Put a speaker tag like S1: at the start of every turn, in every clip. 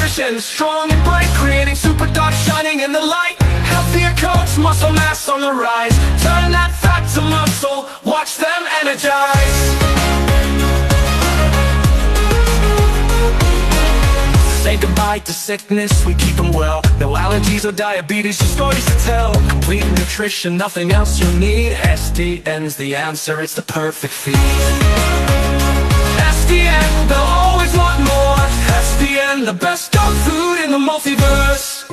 S1: nutrition, strong and bright, creating super dark shining in the light. Healthier coats, muscle mass on the rise. Turn that fat to muscle, watch them energize. Say goodbye to sickness, we keep them well. No allergies or diabetes, just stories to tell. Complete nutrition, nothing else you need. SDN's the answer, it's the perfect feed. SDN, they'll always want more. SDN, the best dog food in the multiverse.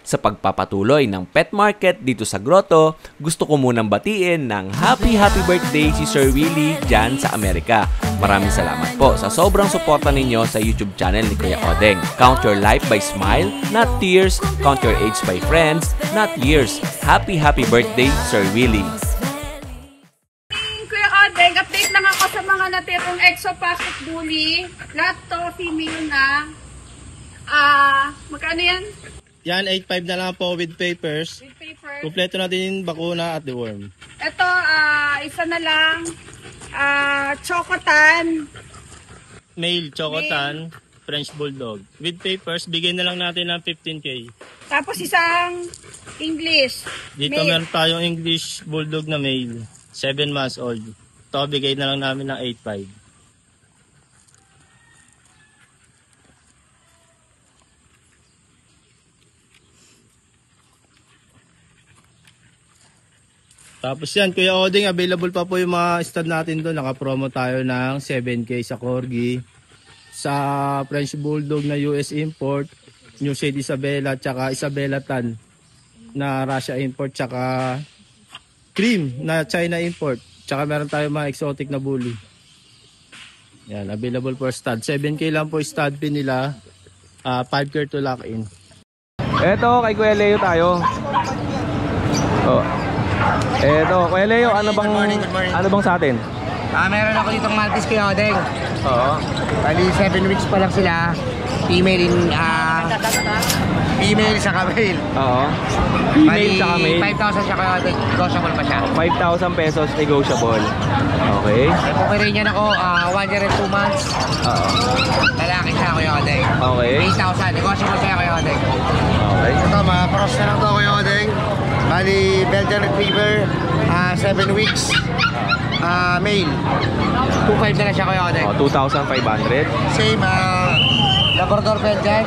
S2: Sa pagpapatuloy ng pet market dito sa Grotto, gusto ko munang batiin ng happy birthday si Sir Willie dyan sa Amerika. Maraming salamat po sa sobrang suporta ninyo sa YouTube channel ni Kuya Odeng. Count your life by smile, not tears. Count your age by friends, not years. Happy birthday, Sir Willie.
S3: Kuya Odeng, update lang ako sa mga natirong Exo Pocket Bully. Lahat to female na. Magkano yan?
S4: Yan, 8.5 na lang po with papers.
S3: With paper.
S4: Kompleto na din bakuna at deworm.
S3: Ito, isa na lang. Chocotan.
S4: Male, Chocotan, French Bulldog. With papers, bigay na lang natin ng 15K.
S3: Tapos isang English.
S4: Dito
S3: male.
S4: meron tayong English Bulldog na male. 7 months old. Ito, bigay na lang namin ng 8.5. Tapos yan, Kuya Odeng, available pa po yung mga stud natin doon. Naka-promo tayo ng 7K sa Corgi, sa French Bulldog na US import, New Shade Isabella, tsaka Isabella Tan na Russia import, tsaka Cream na China import. Tsaka meron tayo mga exotic na bully. Yan, available for stud. 7K lang po stud pin nila, 5 to lock in.
S2: Eto, kay Kuya Leo tayo. Oh. Eto, Kuya Leo, ano bang,
S5: good morning.
S2: ano bang sa atin?
S5: Meron ako ditong Maltese Kuya Odeng.
S2: Oo.
S5: Bali 7 weeks pa lang sila. Female sa male.
S2: Oo. Female
S5: Bali,
S2: sa male.
S5: 5,000 siya Kuya Odeng. Negotiable pa siya.
S2: 5,000 pesos negotiable. Okay.
S5: May Pomeranian ako, 1 year and 2 months.
S2: Oo.
S5: Lalaki siya Kuya Odeng.
S2: Okay.
S5: 8,000. Negotiable siya Kuya Odeng.
S2: Okay.
S5: Ito, mga pros na lang to Kuya Odeng. Bali, Belgian Retriever, 7 weeks. Male. 2,500 na lang siya Kuya Odeng.
S2: Oh, 2,500.
S5: Same, Labrador Belgian,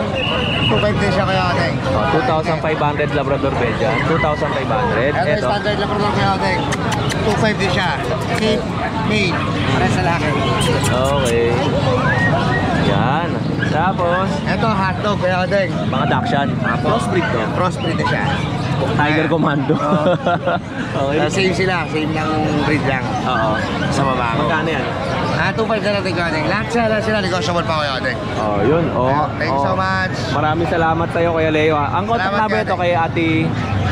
S5: 2,500 din siya Kuya Odeng.
S2: Oh, 2,500 Labrador Belgian. 2,500.
S5: Ito,
S2: Eto.
S5: standard Labrador Kuya Odeng. 2,500 din siya. Same, male. Para sa laki.
S2: Okay. Yan. Tapos,
S5: Ito, hotdog Kuya Odeng.
S2: mga Dachshund. Crossbreed to.
S5: Crossbreed na siya.
S2: Tiger Commando. Okay.
S5: Same sila, same lang breed lang.
S2: Oo.
S5: Sa baba ko.
S2: Magkano yan?
S5: 2,500 na lang Kuya Odeng. Lahat sila negotiable pa Kuya Odeng.
S2: Oh, yun. Oh.
S5: Thank you so much.
S2: Maraming salamat sa iyo, Kuya Leo. Ang contact
S5: Salamat,
S2: number ito
S5: Kuya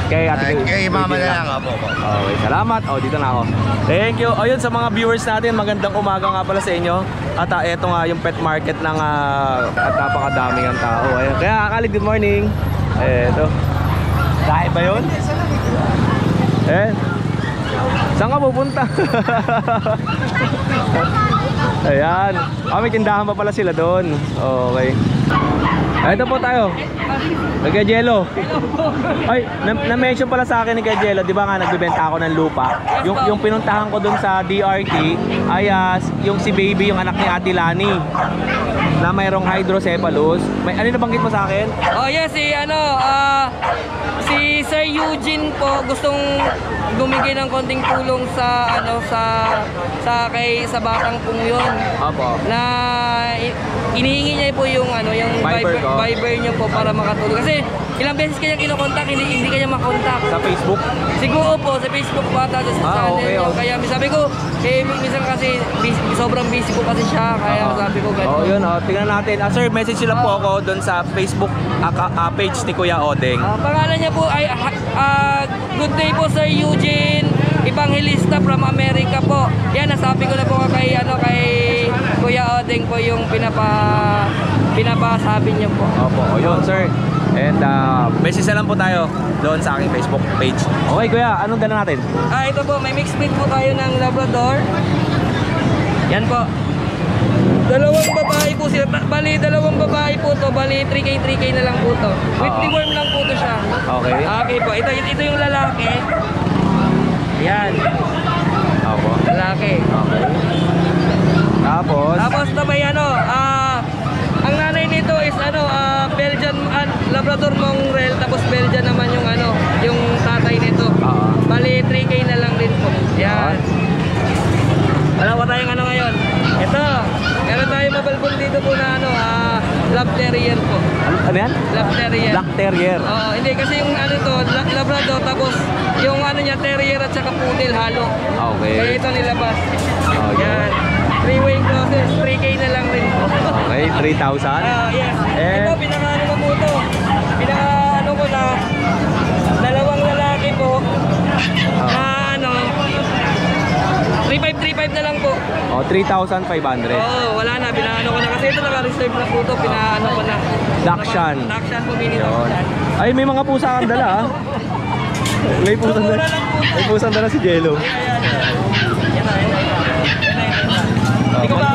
S2: kay ate
S5: Kay mama na lang. Opo.
S2: Okay, salamat. Oh, dito na ako. Thank you. Ayun sa mga viewers natin, magandang umaga nga pala sa inyo. At eto nga yung pet market ng at napakadami ng tao. Ayun. Kaya Akali, good morning. Eto. Dahil ba yun? Saan ka pupunta? Ayan. May tindahan pa pala sila doon. Okay. Ito po tayo. Kay Jello. Ay, na-mention pala sa akin ni Kay Jello, di ba nga nagbebenta ako ng lupa. Yung pinuntahan ko doon sa DRT ay yung si Baby, yung anak ni Ate Lani, na mayroong hydrocephalus. Ano nabanggit mo sa akin?
S6: Oh yes, si Sir Eugene po gustong gumigay ng konting tulong sa sa batang pong yun.
S2: Opo.
S6: Na inihingi niya po yung Viber niya po para makatulong. Kasi ilang beses kanya kinokontak, hindi kanya makontak.
S2: Sa Facebook?
S6: Siguro po, sa Facebook po ata, sa channel.
S2: Okay, okay.
S6: Kaya sabi ko, minsan kasi sobrang busy po kasi siya, kaya sabi ko ganun.
S2: Oh, yun, tingnan natin. Sir, message sila po ako doon sa Facebook page ni Kuya Odeng.
S6: Pangalan niya po ay good day po Sir Eugene, Evangelista from America po. Yan, nasabi ko na po kay Kuya Odeng po yung pinapasabi niyo po.
S2: Opo, o yun sir. And message na lang po tayo doon sa aking Facebook page. Okay kuya, anong dala natin?
S6: Ito po, may mixed breed po tayo ng Labrador. Yan po. Dalawang babae po sila. Bali, dalawang babae po to. Bali, 3K na lang po to. With deworm lang po to siya.
S2: Okay.
S6: Okay po. Ito yung lalaki. Yan.
S2: Opo.
S6: Lalaki.
S2: Okay. Tapos
S6: may ang nanay nito is Belgian Labrador Mongrel, tapos Belgian naman yung yung tatay nito. Bali 3K na lang din po. Yan. Wala tayong ngayon. Ito, meron tayong mabalbon dito po na Lab Terrier po.
S2: Ano yan?
S6: Lab Terrier.
S2: Black Terrier.
S6: Hindi kasi yung Labrador, tapos yung niya Terrier at saka Poodle halo.
S2: Okay.
S6: Kaya ito nilabas.
S2: Yan.
S6: 3-way process, 3K na lang rin po.
S2: Okay, 3,000.
S6: Yes.
S2: And
S6: Ito, pinaka ko po ito. Pinaka ko na dalawang lalaki po na 3,535 na lang po.
S2: 3,500.
S6: Wala na. Pinaano ko na kasi ito naka-reserve na po ito. Pinaano ko na.
S2: Dakshan.
S6: Dakshan po, mini Dakshan.
S2: Ay, may mga pusa kang dala May pusang dala si Jello.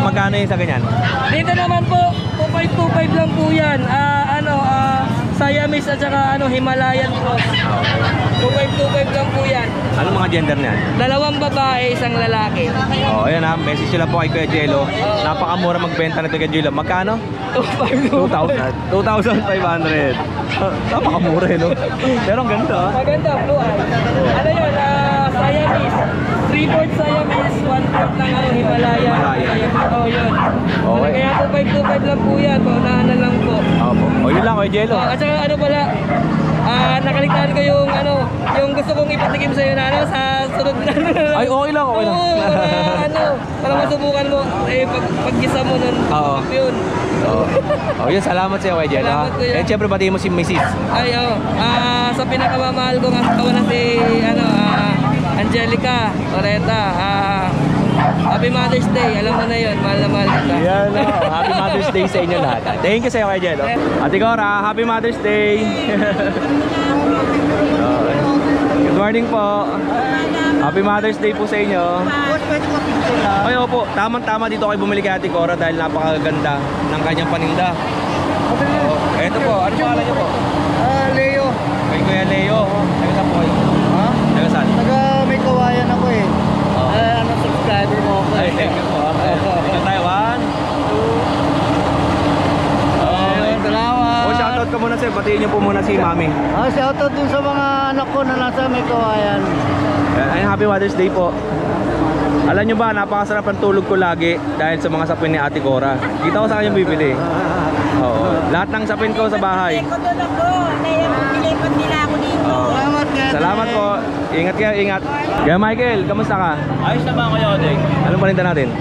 S2: Magkano yung sa ganyan?
S6: Dito naman po, 2525 lang po yan. Siamese at saka Himalayan cross. 2525 lang po yan.
S2: Anong mga gender niyan?
S6: Dalawang babae, isang lalaki.
S2: Ayan message sila po kay Kuya Jello. Napakamura magbenta nito kay Jello. Magkano? 2,000. 2,500. Napakamura no? Pero ang ganda
S6: Maganda, blue eye. Yun? Siamese. 3/4 Siamese, 1/4 lang Himalayan. Yun.
S2: Okay.
S6: Kaya 2525 lang po yan. Paunahan na lang po.
S2: Yun lang Kuya Jello.
S6: At saka pala, nakaligtaan ko yung gusto kong ipatikim sa'yo na sa sunod na
S2: Ay, okay lang.
S6: para masubukan mo, pag-gisa mo nun. Yun.
S2: Yun, salamat sa'yo Kuya Jello.
S6: Salamat, Kuya.
S2: And syempre batiin mo si Mrs.
S6: Sa pinakamamahal ko nga kawan si Angelica Oreta. Happy Mother's Day. Alam mo na yun. Mahal na mahal kita.
S2: Yan Happy Mother's Day sa inyo lahat. Thank you sa'yo Kuya Jello. Ate Cora, Happy Mother's Day. Good morning po. Happy Mother's Day po sa inyo. Ay opo, tamang-tama dito kayo bumili kay Ate Cora dahil napakaganda ng kanyang paninda. Eto po, ano pangalan niyo po?
S5: Leo.
S2: Kay Kuya Leo. Taga saan po kayo?
S5: Ha?
S2: Taga saan?
S5: Taga may kawayan ako eh. Subscriber mo ako
S2: Ay, thank you po. Dito tayo, 1, 2.
S5: Salamat.
S2: Shoutout ka muna sir, batiin niyo po muna si Mami.
S5: Shoutout dun sa mga anak ko na nasa may kawayan.
S2: Ay, Happy Mother's Day po. Alam nyo ba, napakasarap ang tulog ko lagi dahil sa mga sapin ni Ate Cora. Kita ko sa kanyang bibili. Lahat ng sapin ko sa bahay.
S7: Nilipat nila ako dito.
S2: Salamat po. Ingat kayo, ingat. Kaya Michael, kamusta ka?
S8: Ayos naman Kuya Odeng.
S2: Anong paninda natin?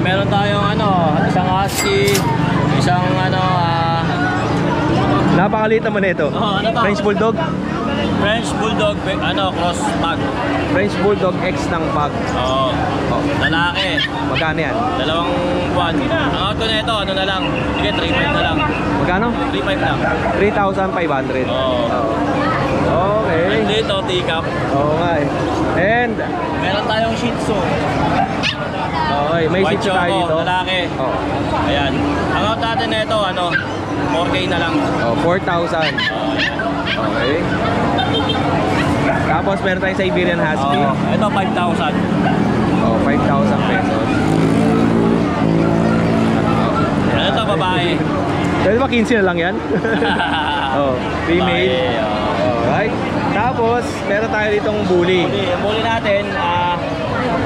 S8: Meron tayong isang husky, isang
S2: Napakaliit naman ito.
S8: ano to?
S2: French Bulldog.
S8: French Bulldog, cross pug.
S2: French Bulldog X ng pug.
S8: Lalaki.
S2: Magkano yan?
S8: 2 buwan. Ang auto na ito, na lang. Sige, 3.5 na lang.
S2: Magkano?
S8: 3.5 lang.
S2: 3,500. Okay.
S8: Dito, teacup.
S2: Oo nga eh. And,
S8: Meron tayong Shih Tzu.
S2: okay, may
S8: White
S2: seats tayo
S8: Choco,
S2: dito.
S8: lalaki. Ayan. Ang auto natin na ito, 4K na lang.
S2: 4,000. Okay. Tapos meron tayong Siberian Husky.
S8: Ito, 5,000.
S2: 5,000 pesos.
S8: Ito, babae.
S2: Pwede ba 15 na lang yan? Female. Alright. Tapos, meron tayo ditong bully.
S8: Ang bully natin,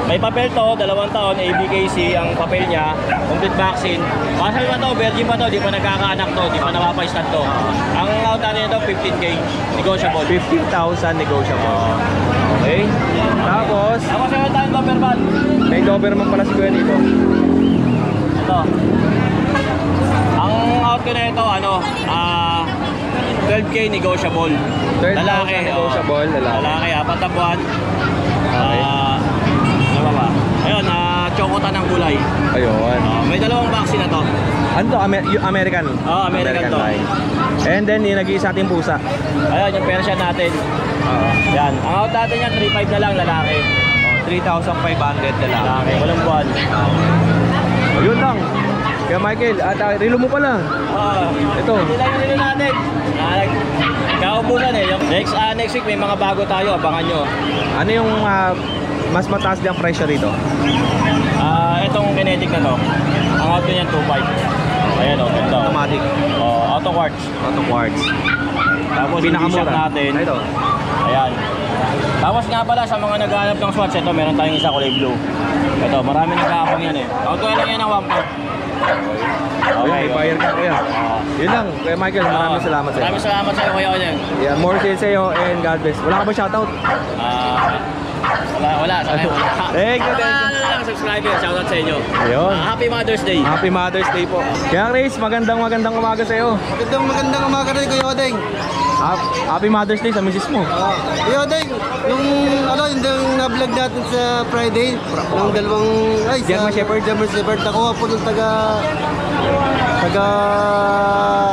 S8: may papel to, 2 taon, ABKC ang papel niya, complete vaccine. Pasal pa to, virgin pa to, di pa nagkakaanak to, di pa napapastat to. Ang out nito, 15K, negotiable.
S2: 15,000 negotiable. Okay. Tapos,
S8: Meron tayong Doberman.
S2: may Doberman pala si Kuya dito.
S8: Ito. Ang out ko na ito, 12K negotiable.
S2: 12,000
S8: Lalaki.
S2: negotiable, lalaki.
S8: Lalaki, 4 na buwan. Ano ba? Ayun, Choco ikutan ng kulay.
S2: Ayun.
S8: May dalawang vaccine na to.
S2: Ano to? Yung American?
S8: American to.
S2: line. And then, yung nag-iisa ating pusa.
S8: Ayan, yung Persian natin. Yan. Ang out natin yan, 3.5 na lang, lalaki.
S2: 3,500 na lang.
S8: Lalaki, walang buwan.
S2: Yun lang. Kaya Michael, at relo mo pala. Ito.
S8: Ito lang yung nilo natin. Kaubusan eh. Next week may mga bago tayo, abangan nyo.
S2: Ano yung mas mataas diyang presyo rito?
S8: Itong kinetic na to. Ang out niyan 2.5. Ayan o, ito.
S2: Automatic.
S8: Auto quartz.
S2: Auto quartz.
S8: Tapos
S2: Pinakamura
S8: i-shop natin.
S2: Ito.
S8: Ayan. Tapos nga pala sa mga naghahanap ng swatch, ito meron tayong isa kulay blue. Ito, marami nagkakapang yan eh. Auto lang yan ang 1.5.
S2: Okay, buyer ka kuya. Yun lang. Kuya Michael, maraming salamat sa iyo.
S8: Maraming salamat sa iyo, Kuya Odeng.
S2: Yeah, more sales sa iyo and God bless. Wala ka ba shoutout?
S8: Wala. Thank you. Lang, subscriber. Shoutout sa inyo.
S2: Ayun.
S8: Happy Mother's Day.
S2: Happy Mother's Day po. Kaya Chris, magandang umaga sa iyo.
S5: Magandang umaga rin, Kuya Odeng.
S2: Happy Mother's Day sa misis mo.
S5: Kuya Odeng, yung na-vlog natin sa Friday, ng dalawang,
S2: German Shepherd.
S5: Nakuha po ng taga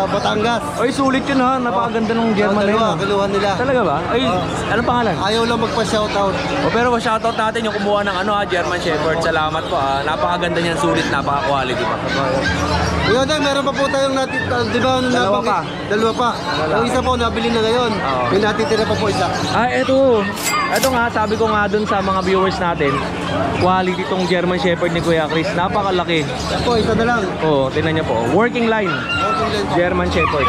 S5: Batangas.
S2: Ay, sulit yun ha. Napakaganda ng German na yun.
S5: Kiluhan nila.
S2: Talaga ba? Ay, anong pangalan?
S5: Ayaw lang magpa-shoutout.
S2: Pero shoutout natin yung kumuha ng German Shepherd. Salamat po ha. Napakaganda niyan, sulit, napaka-quality pa.
S5: Kuya Odeng, meron pa po tayong di ba?
S2: Dalawa pa.
S5: Dalawa pa. Yung isa po, nabili na ngayon. May natitira pa po isa.
S2: Ito. Ito nga, sabi ko nga dun sa mga viewers natin, quality tong German Shepherd ni Kuya Chris. Napakalaki.
S5: Yan po, isa na lang.
S2: Oo, tingnan niyo po. Working line. German Shepherd.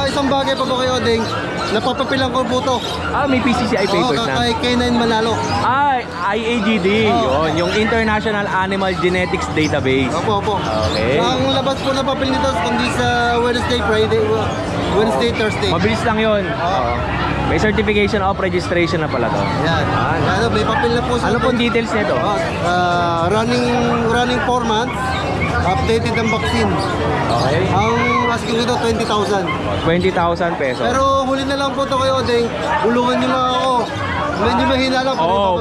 S5: Isang bagay pa po Kuya Odeng, napapapilang ko po ito.
S2: May PCCI papers na.
S5: Kay K9 Manalo.
S2: IAGD. Yun, yung International Animal Genetics Database.
S5: Opo.
S2: Okay.
S5: Ang labas po na papel nito kundi sa Wednesday, Thursday.
S2: Mabilis lang yun. May certification of registration na pala to.
S5: Yan. May papel na po sa
S2: Ano pong details nito?
S5: running 4 months, updated ang vaccine.
S2: Okay.
S5: Ang asking nito 20,000.
S2: 20,000 pesos.
S5: Pero huli na lang po ito kayo, Odeng. Ulungan nyo lang ako. Medyo mahina lang po.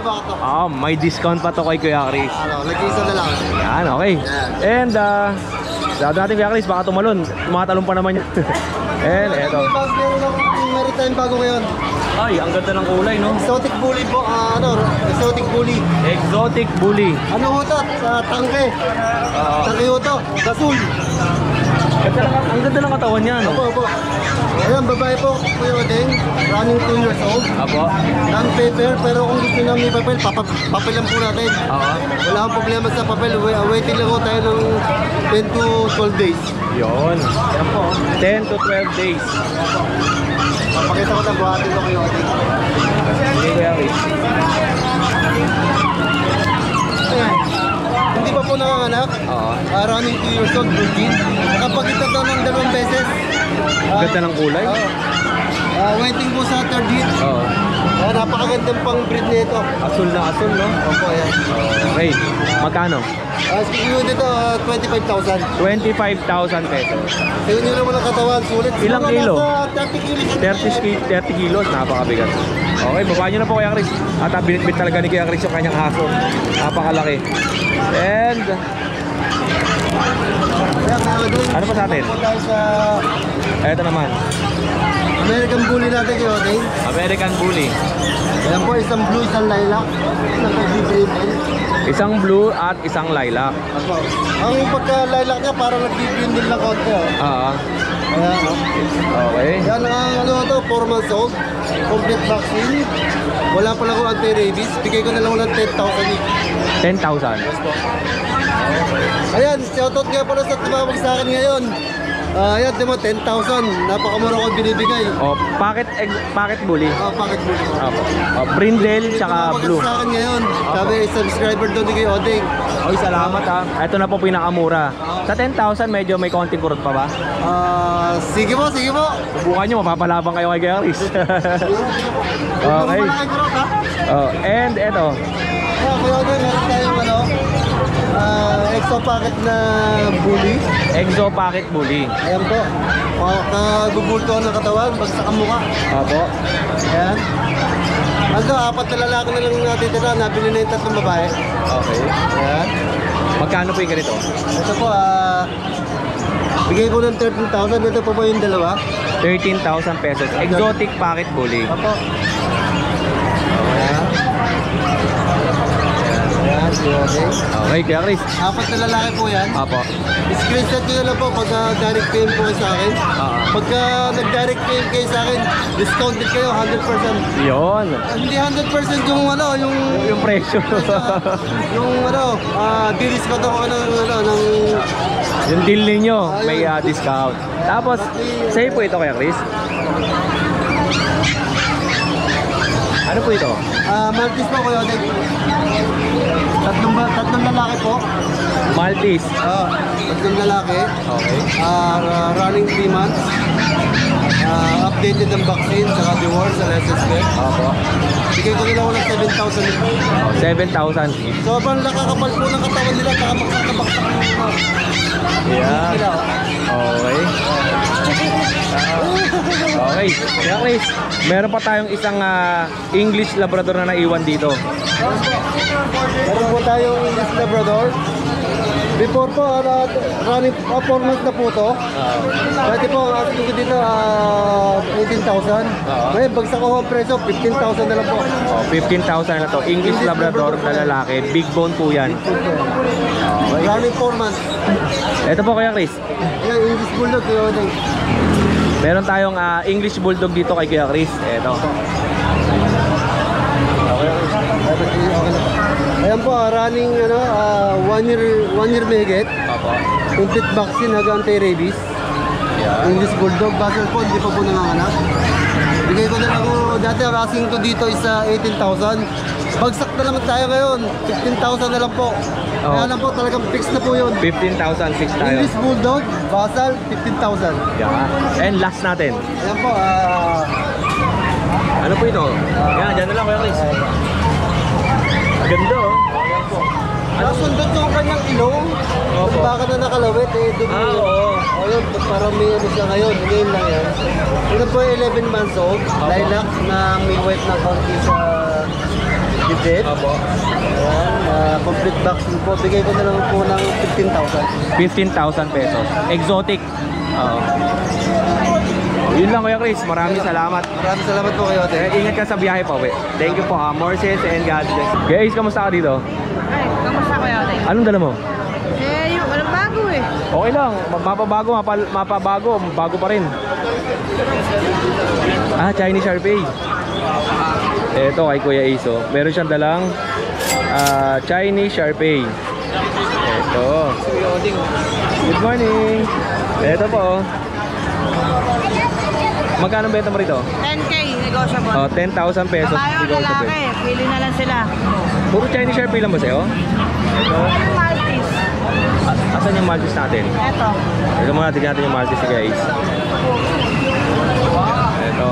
S2: May discount pa to kay Kuya Chris.
S5: Nag-isa na lang.
S2: Yan, okay. And, sabi natin Kuya Chris, baka tumatalon pa naman yan. And, eto.
S5: Meron tayong bago ngayon.
S2: Ay, ang ganda ng kulay, no?
S5: Exotic bully po. Exotic bully.
S2: Exotic bully.
S5: Ano ho ito? Tangke. Tangke ho ito. Gasol.
S2: Ang ganda ng katawan niya, no?
S5: Opo. Ayan, babae po, Kuya Odeng. Running 2 years old.
S2: Apo.
S5: Non-paper, pero kung gusto nyo may papel, papelan po natin. Wala akong problema sa papel. Waiting lang ho tayo ng 10 to 12 days.
S2: Yun. Yan po. 10 to 12 days.
S5: Papakita ko na buhatin ko Kuya Odeng.
S2: Sige, Kuya Chris.
S5: Ayan. Hindi pa po nanganganak. Running 2 years old, virgin. Nakapagkita daw ng 2 beses.
S2: Ganda ng kulay.
S5: Waiting po sa third hit. Napakagandang pang breed nito.
S2: Asul na asul, no?
S5: Opo, ayan.
S2: Okay. Magkano?
S5: Speaking with ito, 25,000.
S2: 25,000 pesos.
S5: Tingnan nyo naman ang katawan, sulit.
S2: Ilang
S5: Siguro
S2: kilo?
S5: nasa
S2: 30 kilos, napakabigat. Okay, baba nyo na po Kuya Chris. At binitbit talaga ni Kuya Chris yung kanyang aso. Napakalaki. And, ano pa sa atin? Ito naman.
S5: American Bully natin kayo, okay?
S2: American Bully.
S5: Ayan po, isang blue, isang lilac. Isang nag-green.
S2: Isang blue at isang lilac.
S5: Ang pagka-lilac niya, parang nag-green din lang konti. Ayan,
S2: Okay.
S5: Yan ang 4 months old. Complete vaccine. Wala pa lang ako anti-rabies. Bigay ko na lang ng 10,000 each.
S2: 10,000.
S5: Ayan, shoutout nga pala sa tumawag sa akin ngayon. Ayan, di mo, 10,000. Napakamura ko binibigay.
S2: Packet bully.
S5: Packet bully.
S2: Brindle, tsaka blue.
S5: Tumawag sa akin ngayon. Sabi, subscriber doon ni Kuya Odeng.
S2: Oy, salamat ha. Ito na po pinakamura. Sa 10,000, medyo may konting kurot pa ba?
S5: Sige po.
S2: Subukan nyo, mapapalabang kayo kay Kuya Chris. Okay. And eto.
S5: Kuya Odeng, meron tayong extra packet na bully.
S2: Exo Packet Bully.
S5: Ayan po. Kagubulto ng katawan, bagsak ang mukha.
S2: Opo.
S5: Ayan. 4 na lalaki na lang natin tira. Nabili na yung 3 babae.
S2: Okay.
S5: Ayan.
S2: Magkano po yung ganito?
S5: Ito po, bigay ko ng 13,000. Ito po ba yung dalawa?
S2: 13,000 pesos. Exotic pocket bully.
S5: Opo. Ayan. Ayan, okay.
S2: Okay, Kuya Chris.
S5: 4 na lalaki po yan.
S2: Apo.
S5: Screenshot nyo na lang po pagka direct PM po kayo sa akin. Pagka nag-direct PM kayo sa akin, discounted kayo 100%.
S2: Yun.
S5: Hindi 100% yung ano,
S2: Yung presyo.
S5: yung ano, di-discount ako ng
S2: Yung deal ninyo, may discount. Tapos, sa'yo po ito, Kuya Chris. Ano po ito?
S5: Maltese po kayo. Tatlong lalaki po.
S2: Maltese.
S5: Tatlong lalaki.
S2: Okay.
S5: Running 3 months. Updated ang vaccine, saka reward sa SSB.
S2: Opo.
S5: Bigay ko nila ko ng 7,000.
S2: 7,000 each.
S5: Sobrang nakakapal po ng katawan nila, nakabaksak ng
S2: Yeah. Okay. Okay. Kaya Chris, meron pa tayong isang English Labrador na naiwan dito.
S5: Meron po tayong English Labrador. Before po, running 4 months na po to. Dati po, ang ating ko dito, 18,000. Ngayon, bagsak ko ang presyo, 15,000 na lang po.
S2: 15,000 na to. English Labrador na lalaki. Big bone po yan.
S5: Running 4 months.
S2: Ito po Kuya Chris.
S5: Yan, English Bulldog.
S2: Meron tayong English Bulldog dito kay Kuya Chris. Ito.
S5: Ayan po, running 1 year mahigit. Complete vaccine, anti-rabies. English Bulldog, Basel po, hindi pa po nanganganak. Bigay ko na lang po, dati ang asking ko dito is 18,000. Bagsak na naman tayo ngayon, 15,000 na lang po. Kaya lang po, talagang fix na po yun.
S2: 15,000 fix tayo.
S5: English Bulldog, Basel, 15,000.
S2: Yeah. And last natin.
S5: Ayan po,
S2: Ano po ito? Yan, dyan na lang Kuya Chris. Ganda oh.
S5: nasundot yung kanyang ilong. Baka na nakalawit dumi.
S2: Oo.
S5: Yun, parang may ano siya ngayon. Ngayon lang yan. Ito po 11 months old. Lilac na may white na konti sa dibdib. Ayan, complete vaccine po. Bigay ko na lang po ng 15,000.
S2: 15,000 pesos. Exotic. Oo. Yun lang Kuya Chris. Maraming salamat.
S5: Maraming salamat po kayo.
S2: Ingat ka sa biyahe pa, we. Thank you po. More sales and God bless. Guys, kamusta ka dito?
S7: Ay, kamusta ko yun?
S2: Anong dala mo?
S7: Yung walang bago eh.
S2: Okay lang. Mapabago, mapabago. Bago pa rin. Chinese Sharpei. Ito kay Kuya Ace. Meron siyang dalang Chinese Sharpei. Ito. Good morning. Ito po. Magkano benta mo rito?
S7: 10K, negotiable.
S2: 10,000 pesos.
S7: Babae o lalaki, pili na lang sila.
S2: Puro Chinese Sharpei lang ba sa'yo? Ito.
S7: Yung Maltese.
S2: Asan yung Maltese natin?
S7: Eto.
S2: Ito muna, tignan natin yung Maltese guys. Ito.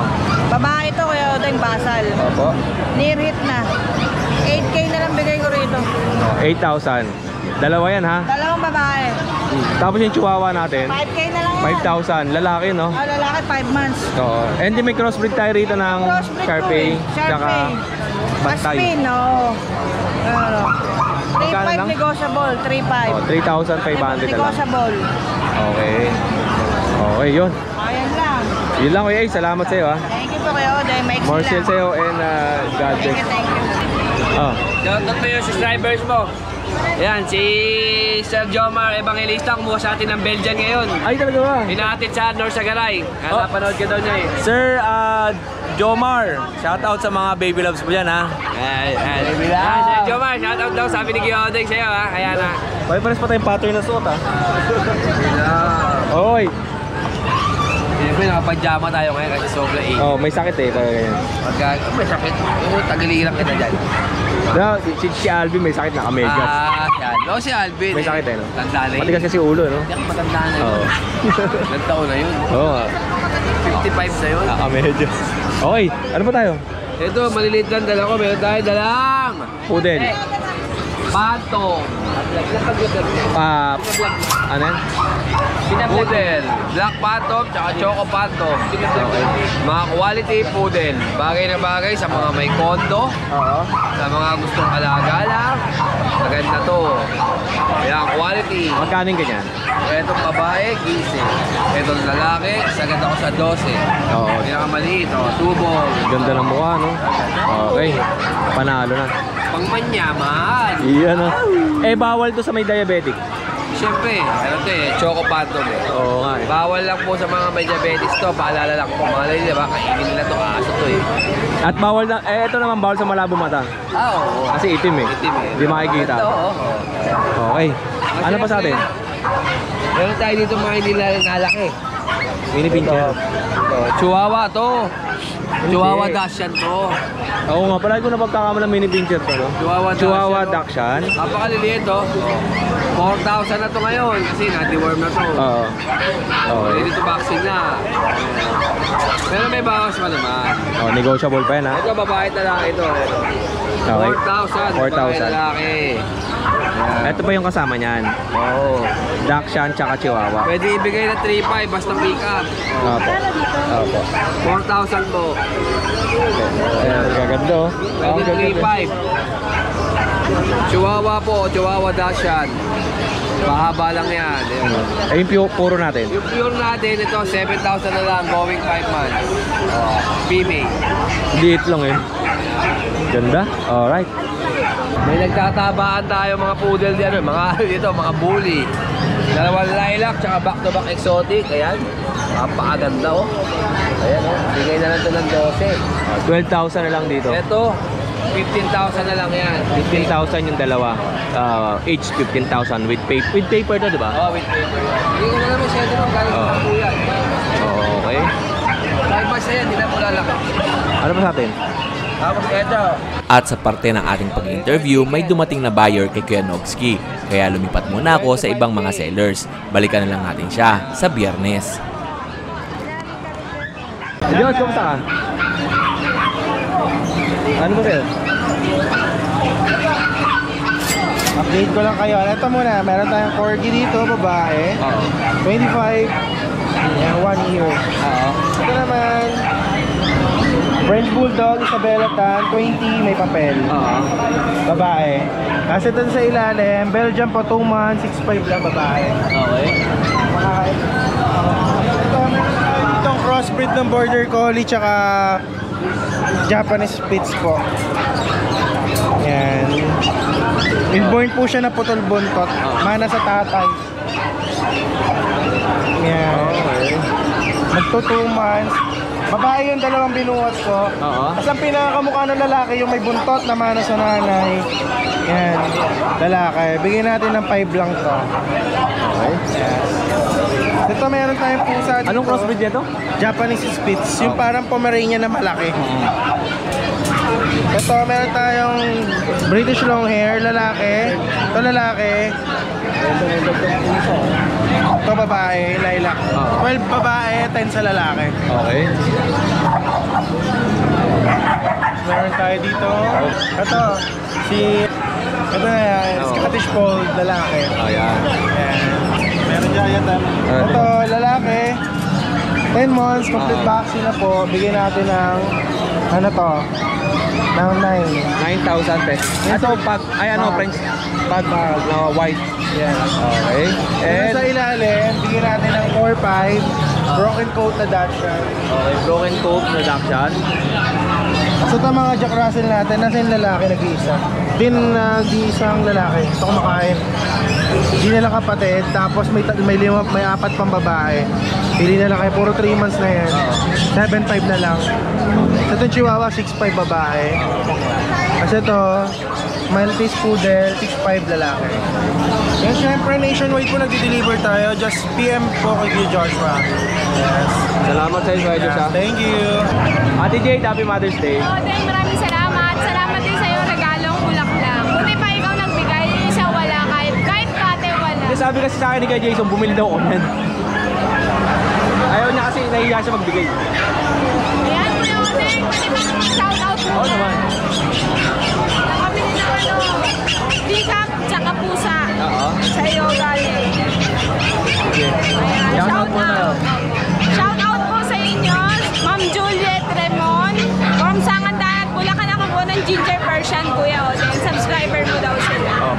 S7: Babae ito, Kuya Odeng, Basal.
S2: Opo.
S7: Near hit na. 8K na lang bigay ko rito.
S2: 8,000. Dalawa yan ha?
S7: Dalawang babae.
S2: Tapos yung chihuahua natin,
S7: 5K na lang yan.
S2: 5,000. Lalaki no?
S7: Lalaki, 5 months.
S2: Oo. And then may crossbreed tayo rito ng
S7: Crossbreed
S2: Sharpei.
S7: ko eh.
S2: Tsaka Bantay.
S7: Paspin, oo. Ano?
S2: Magkano
S7: 3,500
S2: lang?
S7: negotiable, 3,500.
S2: 3,500 na lang.
S7: Negotiable.
S2: Okay. Okay, yun.
S7: Ayan lang.
S2: Yun lang Kuya Ace. Salamat sa'yo ha.
S7: Thank you po Kuya Odeng. Maiksi
S2: More
S7: lang.
S2: sales sa'yo and God
S7: Thank
S2: bless.
S7: you, thank you.
S6: Shoutout po yung subscribers mo. Ayan, si Sir Jomar Evangelista kumuha sa atin ng Belgian ngayon.
S2: Ay talaga ba?
S6: Hinahatid sa North Sagaray. Kaya napanood ka daw niya eh.
S2: Sir Jomar, shout out sa mga baby loves mo dyan ha.
S6: Baby love! Sir Jomar, shoutout daw. Sabi ni Giyodeng sa'yo ha. Kaya na.
S2: Pare-pares pa tayong pattern na suot ha. Oy.
S6: Siyempre, nakapag-jama tayo ngayon kasi sobra 8.
S2: Oh, may sakit eh. Ganyan.
S6: Pagka, may sakit. Tagiliran kita dyan.
S2: No, si Alvin may sakit na kamedyas.
S6: Si Alvin. Si Alvin.
S2: May sakit eh, no?
S6: Tanda na yun.
S2: Pati kasi ulo, no?
S6: Hindi ako matanda na yun.
S2: Oo.
S6: Ilang taon na yun.
S2: Oo.
S6: 55 na yun.
S2: Kamedyas. Okay, ano pa tayo?
S6: Ito, maliliit lang dala ko. Meron tayo dalang.
S2: Pudel.
S9: Phantom.
S2: Ano yan?
S9: Poodle. Black Phantom, tsaka Choco Phantom. Mga quality poodle. Bagay na bagay sa mga may kondo. Sa mga gustong alaga lang. Maganda to. Ayan, quality.
S2: Magkano yung ganyan?
S9: Itong babae, 15. Itong lalaki, sagad ako sa 12.
S2: Oo.
S9: Pinakamaliit, tubol.
S2: Ganda ng mukha, no? Okay. Panalo na.
S9: Pangmanyaman.
S2: Iyan na. Eh, bawal to sa may diabetic.
S9: Siyempre, ano to Choco Phantom
S2: Oo nga
S9: Bawal lang po sa mga may diabetes to. Paalala lang po, mga lalaki, diba? Kainin nila to, aso to
S2: At bawal na, ito naman bawal sa malabo mata.
S9: Oo.
S2: Kasi itim
S9: Itim
S2: Hindi makikita.
S9: Oo.
S2: Okay. Ano pa sa atin?
S9: Meron tayo dito mga hindi nalaki.
S2: Mini pincher.
S9: Chihuahua to. Chihuahua Dachshund to.
S2: Oo nga, palagi ko na pagkakamala mini pincher to, no?
S9: Chihuahua
S2: Dachshund.
S9: Napakaliliit to. 4,000 na to ngayon kasi na-deworm na to.
S2: Oo. Okay.
S9: Ready to vaccine na. Pero may bawas pa naman.
S2: Oh, negotiable pa yan, ha?
S9: Ito, babae at lalaki ito.
S2: Okay.
S9: 4,000.
S2: 4,000.
S9: Babae lalaki.
S2: Ito pa yung kasama niyan.
S9: Oo.
S2: Dachshund tsaka Chihuahua.
S9: Pwede ibigay na 3,500 basta pick up.
S2: Opo. Opo.
S9: 4,000 po.
S2: Ayan, gaganda, oh.
S9: Pwede 3,500. Chihuahua po, Chihuahua Dachshund. Mahaba lang yan.
S2: Ayun, puro natin.
S9: Yung pure natin, ito 7,000 na lang, going 5 months. Female.
S2: Liit lang eh. Ganda. Alright.
S9: May nagtatabaan tayo mga poodle dito, mga bully. Dalawang lilac, tsaka back-to-back exotic. Ayan. Napakaganda oh. Ayan oh. Bigay na lang ito ng
S2: 12,000 na lang dito.
S9: Ito, 15,000 na lang yan.
S2: 15,000 yung dalawa. Each 15,000 with paper to, di ba?
S9: Oh, with paper. Hindi ko na naman siya ito ng galing sa kuyan.
S2: Okay.
S9: Dahil mas na yan, hindi na po lalaki.
S2: Ano pa sa atin?
S9: Tapos ito.
S10: At sa parte ng ating pag-interview, may dumating na buyer kay Kuya Nogski. Kaya lumipat muna ako sa ibang mga sellers. Balikan na lang natin siya sa Biyernes.
S2: Diyos, kumusta ka? Ano ba sir?
S11: Update ko lang kayo. Ito muna, meron tayong corgi dito, babae. 25. Yan, 1 year. Ito naman, French Bulldog, Isabela Tan, 20, may papel. Babae. Kasi ito sa ilalim, Belgian po 2 months, 6'5 lang babae.
S2: Okay.
S11: Ito, meron tayo ditong crossbreed ng Border Collie tsaka Japanese Spitz po. Yan. Inborn po siya na putol buntot. Mana sa tatay. Yan. Magto 2 months. Babae yung dalawang binuhat ko. Kasi ang pinakakamukha ng lalaki yung may buntot na mana sa nanay. Yan. Lalaki. Bigyan natin ng 5 lang to.
S2: Okay.
S11: Yes. Ito meron tayong pusa dito.
S2: Anong crossbreed nito?
S11: Japanese Spitz. Yung parang Pomeranian na malaki. Ito meron tayong British Longhair, lalaki. Ito lalaki. Ito babae, lilac. 12 babae, 10 sa lalaki.
S2: Okay.
S11: Meron tayo dito. Ito na yan, Scottish Fold, lalaki.
S2: Ayan.
S11: Meron dyan yan. Ito, lalaki. 10 months, complete vaccine na po. Bigyan natin ng, ano to? Ng
S2: 9,000 pesos. Ito, French pag na white.
S11: Yes.
S2: Okay.
S11: And sa ilalim, bigyan natin ng 4-5. Broken coat na Dachshund.
S2: Okay, broken coat na Dachshund.
S11: So ito mga Jack Russell natin, nasa yung lalaki nag-iisa. Nag-iisang lalaki. Ito kumakain. Hindi na lang kapatid. Tapos may 4 pang babae. Pili na lang kayo. Puro 3 months na yan. 7.5 na lang. Ito yung Chihuahua, 6.5 babae. Kasi ito, Maltese Poodle, 6'5 lalaki. Yan, syempre nationwide po nagdi-deliver tayo. Just PM po kay Joshua. Yes.
S2: Salamat sa inyo, Joshua.
S11: Thank you.
S2: Ate Jade, Happy Mother's Day.
S3: Dahil maraming salamat. Salamat din sa'yo, regalong bulaklak. Buti pa ikaw nagbigay, siya wala. Kahit kate wala.
S2: Sabi kasi sa akin ni Kuya Jason, bumili daw ako yan. Ayaw niya kasi nahiya siya magbigay.
S3: Ayan, Kuya Oden, pwede ba naman shout out mo?
S2: Oo naman.
S3: Nakabili naman Peacock, tsaka pusa.
S2: Oo.
S3: Sa iyo galing.
S2: Sige.
S3: Ayan,
S2: Shout out po tayo.
S3: Shout out po sa inyo, Ma'am Juliet Remon. From Sangandaat, Bulacan ako po ng Ginger Persian, Kuya Oden. Subscriber mo daw sila.
S2: Oh.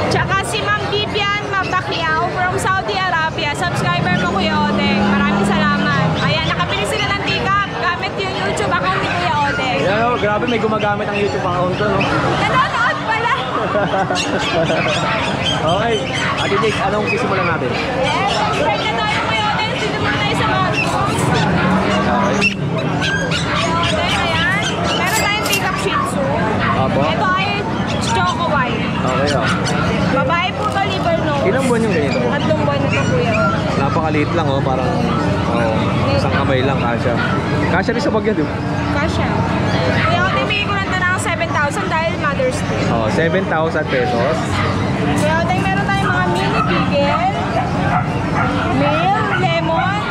S3: Tsaka si Ma'am Vivian Mabakiao from Saudi Arabia. Subscriber mo, Kuya Oden. Maraming salamat. Ayan, nakabili sila ng ticket gamit yung YouTube account ni Kuya Oden.
S2: Yan o, grabe may gumagamit ang YouTube account ko, no?
S3: Nanonood pala.
S2: Okay. Ate Jake, anong sisimulan natin?
S3: Yes, subscribe na tayo, Kuya Oden. Sino mo tayo sa mga
S2: Okay.
S3: Ayan. Meron tayong pick-up Shih Tzu.
S2: Apo.
S3: Ito ay Choco White.
S2: Okay, oh.
S3: Babae po to, liver nose.
S2: Ilang buwan yung ganito?
S3: 3 buwan na to, Kuya.
S2: Napakaliit lang, oh. Parang, isang kamay lang, kasya. Kasya rin sa bagya, di ba?
S3: Kasha. Kuya, bigay ko lang ito ng 7,000 dahil Mother's Day.
S2: Oh, 7,000 pesos.
S3: Kuya, meron tayong mga mini pigel, male, lemon,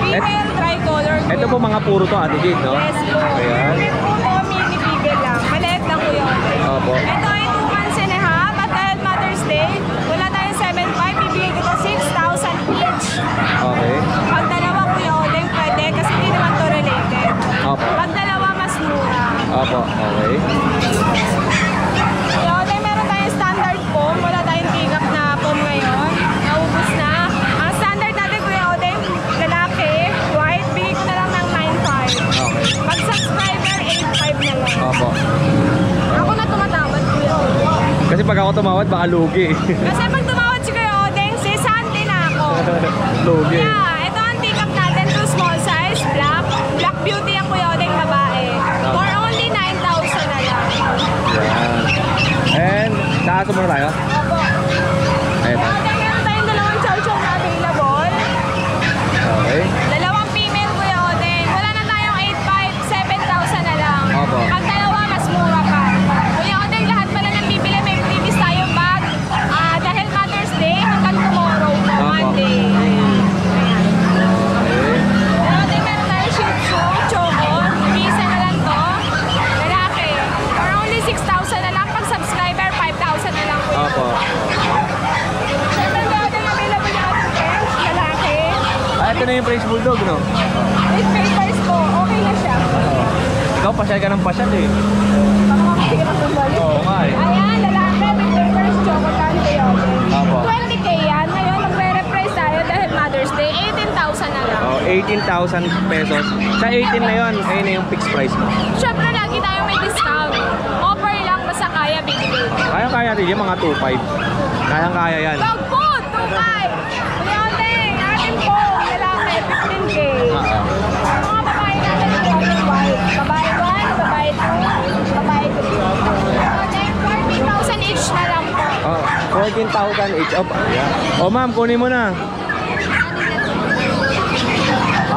S3: female, tricolor.
S2: Ito po mga puro to, Ate Jade, no?
S3: Yes po.
S2: Ayan.
S3: Ito mini pigel lang. Maliit lang, Kuya.
S2: Opo.
S3: Ito ay 2 months and a half. At dahil Mother's Day, wala tayong 7,500. Bibigay ko ito 6,000 each.
S2: Okay.
S3: Pag dalawa, Kuya Odeng, pwede kasi hindi naman to related.
S2: Opo.
S3: Pag dalawa, mas mura.
S2: Opo, okay.
S3: Kuya Odeng, meron tayong standard foam. Wala tayong pick-up na foam ngayon. Naubos na. Ang standard natin, Kuya Odeng, lalaki, white, bigay ko na lang ng 9,500.
S2: Okay.
S3: Pag subscriber, 8,500 na lang.
S2: Opo.
S3: Ako na tumatawad, Kuya Odeng.
S2: Kasi pag ako tumawad, baka lugi.
S3: Kasi pag tumawad si Kuya Odeng, si Santi na ako.
S2: Lugi.
S3: Yeah, ito ang pick-up natin, 2 small size, black. Black beauty ang Kuya Odeng babae. For only 9,000 na lang.
S2: Yan. And, taas muna tayo.
S3: Opo.
S2: Ayun.
S3: Kuya Odeng, meron tayong dalawang chow-chow na available.
S2: Okay.
S3: Dalawang female, Kuya Odeng. Wala na tayong 8,500, 7,000 na lang.
S2: Opo.
S3: Pag dalawa, mas mura pa. Kuya Odeng, lahat pala ng bibili, may freebies tayong bag. Dahil Mother's Day, hanggang tomorrow po,
S2: Opo.
S3: Monday. Ayan. Ayan.
S2: Okay.
S3: Kuya Odeng, meron tayong Shih Tzu, Choco. Isa na lang to. Lalaki. For only 6,000 na lang. Pag subscriber, 5,000 na lang. Kuya.
S2: Opo.
S3: Siyempre, Kuya Odeng, available na ako lalaki.
S2: Ah, ito na yung French Bulldog, no?
S3: With papers po, okay na siya.
S2: Ikaw, pasyal ka ng pasyal, eh.
S3: Baka makikita ko balik.
S2: Oo nga, eh.
S3: Ayan, lalaki with papers, Choco tan, Kuya Odeng.
S2: Opo.
S3: 20K yan. Ngayon, magre-reprice tayo dahil Mother's Day. 18,000 na lang.
S2: Oh, 18,000 pesos. Sa 18 na yun, ayun na yung fixed price mo.
S3: Siyempre, lagi tayo may discount. Offer lang, basta kaya bibigay.
S2: Kaya rin yung mga 2.5. Kayang-kaya yan.
S3: Wag po, 2.5. Kuya Odeng, atin po, lalaki, 15K. Mga babae natin, white. Babae 1, babae 2, babae 3. Kuya Odeng, 14,000 each na lang po.
S2: Oh, 14,000 each. Oh, ma'am, kunin mo na.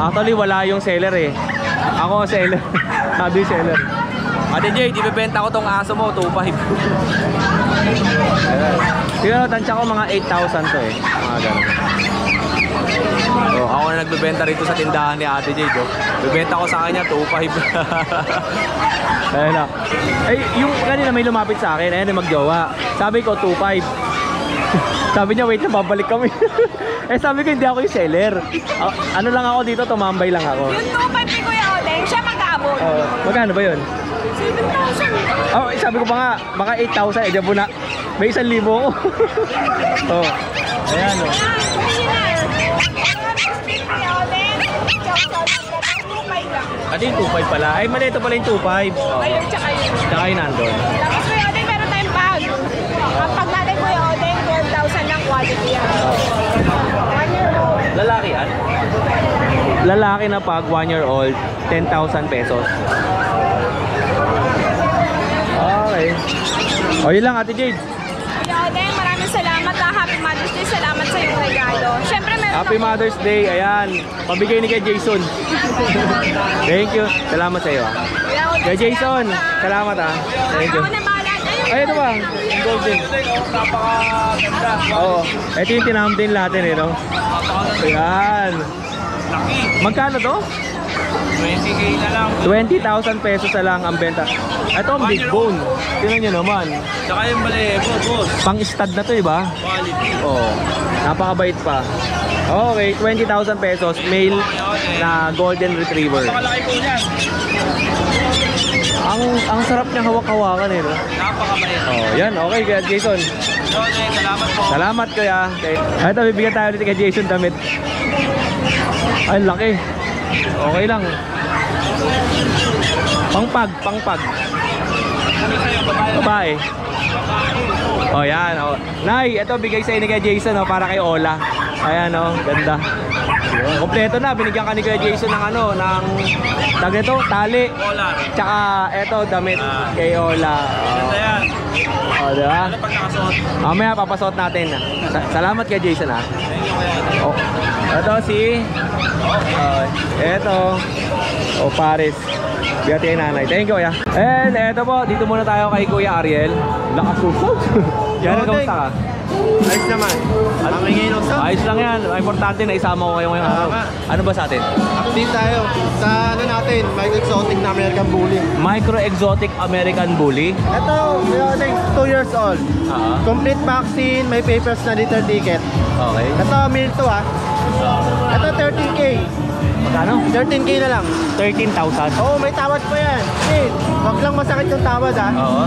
S2: Actually, wala yung seller, eh. Ako ang seller. Sabi yung seller. Ate Jade, ibibenta ko tong aso mo, 2.5. Siguro, tansya ko mga 8,000 to, eh. Mga ganun. Oh, ako na nagbebenta rito sa tindahan ni Ate Jade, oh. Bibenta ko sa kanya 2.5. Ayun na. Eh, yung kanina may lumapit sa akin, ayun yung magjowa. Sabi ko 2.5. Sabi niya, wait na, babalik kami. Eh, sabi ko, hindi ako yung seller. Ano lang ako dito, tumambay lang ako.
S3: Yung 2.5 ni Kuya Odeng, siya mag-aabot.
S2: Magkano ba yun?
S3: 7,000.
S2: Oh, sabi ko pa nga, baka 8,000, eh, diyan na. May 1,000 ako. Oh. Ayan, oh. Ate yung 2.5 pala. Ay, mali, ito pala yung 2.5.
S3: Ayun, tsaka yun.
S2: Tsaka yung nandun.
S3: Tapos Kuya Odeng, meron tayong bag. Ang pag natin Kuya Odeng, 12,000 ng quality yan. 1 year old.
S2: Lalaki yan? Lalaki na pag 1 year old, 10,000 pesos. Okay. O, yun lang, Ate Jade.
S3: Kuya Odeng, maraming salamat. Happy Mother's Day. Salamat sa iyong regalo. Siyempre, meron
S2: Happy Mother's Day. Ayan. Pabigay ni kay Jason. Thank you. Salamat sa iyo.
S3: Kuya Odeng,
S2: Kay Jason. Salamat, ah. Thank you.
S3: Ako na bahala.
S2: Ay, ito ba? Yung golden. Oo. Ito yung tinamdin natin, eh, no? Ayan.
S8: Laki.
S2: Magkano to?
S8: 20K na lang.
S2: 20,000 pesos na lang ang benta. Ito ang big bone. Tingnan nyo naman.
S8: Tsaka yung balebo, boss.
S2: Pang-stud na to, iba?
S8: Quality.
S2: Oo. Napakabait pa. Okay, 20,000 pesos. Male na golden retriever.
S8: Napakalaki po niyan.
S2: Ang sarap niya hawak-hawakan eh, no?
S8: Napakabait.
S2: Oh, yan. Okay, kaya Jason.
S8: Salamat po.
S2: Salamat kuya. Okay. Ito, bibigyan tayo ulit kay Jason damit. Ay, laki. Okay lang. Pangpag. Babae. Oh, yan. Oh. Nay, ito bigay sa inyo kay Jason, oh, para kay Ola. Ayan, oh, ganda. Kompleto na, binigyan ka ni Kuya Jason ng ano, ng tag ito, tali. Tsaka ito, damit kay Ola.
S8: Ganda yan.
S2: Oh, diba?
S8: Ano pag nakasuot?
S2: Mamaya papasuot natin. Salamat kay Jason, ha. Oh. Ito si ito Paris. Biyati kay nanay. Thank you, kuya. And eto po, dito muna tayo kay Kuya Ariel. Lakas susaw. Yan, kamusta ka?
S11: Ayos naman. Ang ingay sa?
S2: Ayos lang yan. Importante na isama ko kayo ngayong araw. Ano ba sa atin?
S11: Update tayo sa ano natin, Micro Exotic na American Bully.
S2: Micro Exotic American Bully.
S11: Ito, 2 years old. Complete vaccine, may papers na litter ticket.
S2: Okay.
S11: Ito, male to ha. Ito, 13K.
S2: Magkano?
S11: 13K na lang.
S2: 13,000.
S11: Oo, may tawad pa yan. Wait, wag lang masakit yung tawad ha.
S2: Oo.